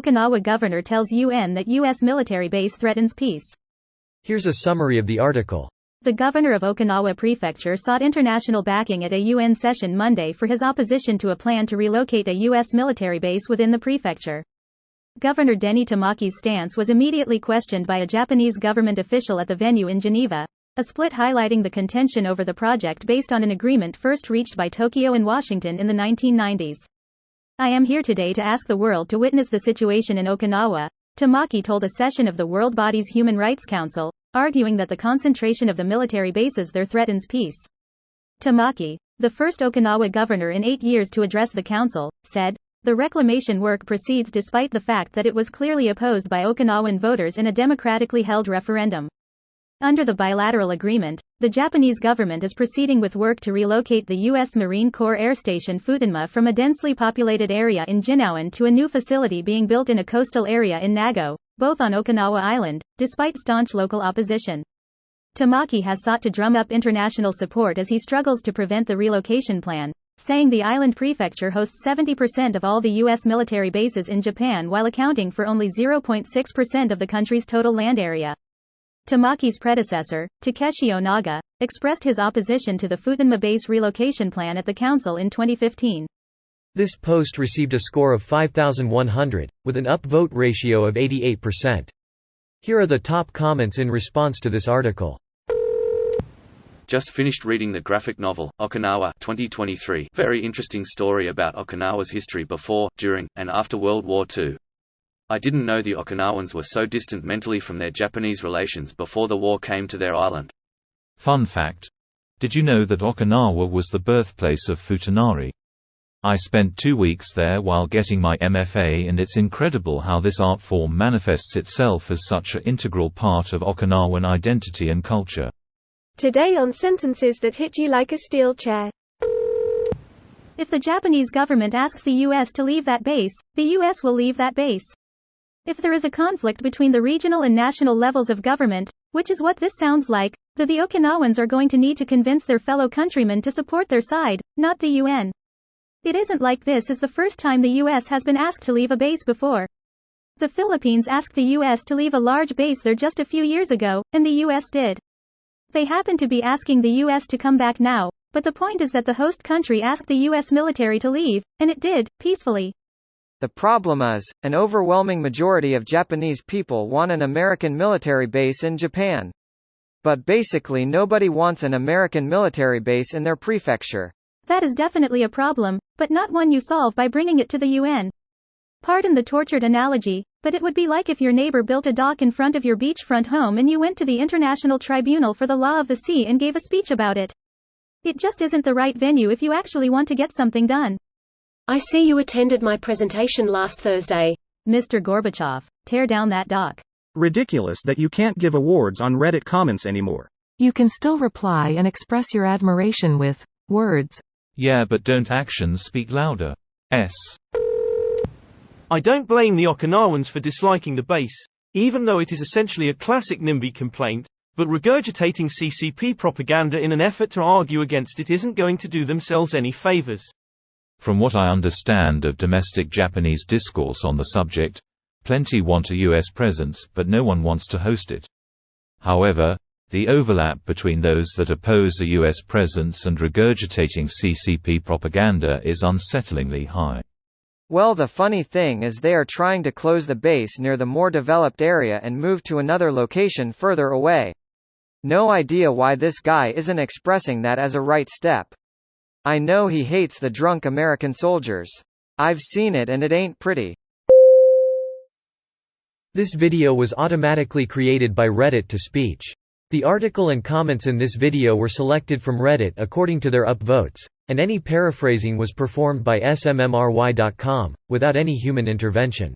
Okinawa governor tells UN that U.S. military base threatens peace. Here's a summary of the article. The governor of Okinawa Prefecture sought international backing at a UN session Monday for his opposition to a plan to relocate a U.S. military base within the prefecture. Governor Denny Tamaki's stance was immediately questioned by a Japanese government official at the venue in Geneva, a split highlighting the contention over the project based on an agreement first reached by Tokyo and Washington in the 1990s. "I am here today to ask the world to witness the situation in Okinawa," Tamaki told a session of the world body's Human Rights Council, arguing that the concentration of the military bases there threatens peace. Tamaki, the first Okinawa governor in 8 years to address the council, said, "The reclamation work proceeds despite the fact that it was clearly opposed by Okinawan voters in a democratically held referendum." Under the bilateral agreement, the Japanese government is proceeding with work to relocate the U.S. Marine Corps Air Station Futenma from a densely populated area in Jinnawan to a new facility being built in a coastal area in Nago, both on Okinawa Island, despite staunch local opposition. Tamaki has sought to drum up international support as he struggles to prevent the relocation plan, saying the island prefecture hosts 70% of all the U.S. military bases in Japan while accounting for only 0.6% of the country's total land area. Tamaki's predecessor, Takeshi Onaga, expressed his opposition to the Futenma base relocation plan at the council in 2015. This post received a score of 5,100, with an upvote ratio of 88%. Here are the top comments in response to this article. Just finished reading the graphic novel, Okinawa 2023. Very interesting story about Okinawa's history before, during, and after World War II. I didn't know the Okinawans were so distant mentally from their Japanese relations before the war came to their island. Fun fact: did you know that Okinawa was the birthplace of Futanari? I spent 2 weeks there while getting my MFA, and it's incredible how this art form manifests itself as such an integral part of Okinawan identity and culture. Today on Sentences That Hit You Like a Steel Chair. If the Japanese government asks the U.S. to leave that base, the U.S. will leave that base. If there is a conflict between the regional and national levels of government, which is what this sounds like, then the Okinawans are going to need to convince their fellow countrymen to support their side, not the UN. It isn't like this is the first time the U.S. has been asked to leave a base before. The Philippines asked the U.S. to leave a large base there just a few years ago, and the U.S. did. They happen to be asking the U.S. to come back now, but the point is that the host country asked the U.S. military to leave, and it did, peacefully. The problem is, an overwhelming majority of Japanese people want an American military base in Japan. But basically nobody wants an American military base in their prefecture. That is definitely a problem, but not one you solve by bringing it to the UN. Pardon the tortured analogy, but it would be like if your neighbor built a dock in front of your beachfront home and you went to the International Tribunal for the Law of the Sea and gave a speech about it. It just isn't the right venue if you actually want to get something done. I see you attended my presentation last Thursday. Mr. Gorbachev, tear down that dock. Ridiculous that you can't give awards on Reddit comments anymore. You can still reply and express your admiration with words. Yeah, but don't actions speak louder? I don't blame the Okinawans for disliking the base, even though it is essentially a classic NIMBY complaint, but regurgitating CCP propaganda in an effort to argue against it isn't going to do themselves any favors. From what I understand of domestic Japanese discourse on the subject, plenty want a U.S. presence, but no one wants to host it. However, the overlap between those that oppose a U.S. presence and regurgitating CCP propaganda is unsettlingly high. Well, the funny thing is they are trying to close the base near the more developed area and move to another location further away. No idea why this guy isn't expressing that as a right step. I know he hates the drunk American soldiers. I've seen it and it ain't pretty. This video was automatically created by Reddit to speech. The article and comments in this video were selected from Reddit according to their upvotes, and any paraphrasing was performed by smmry.com, without any human intervention.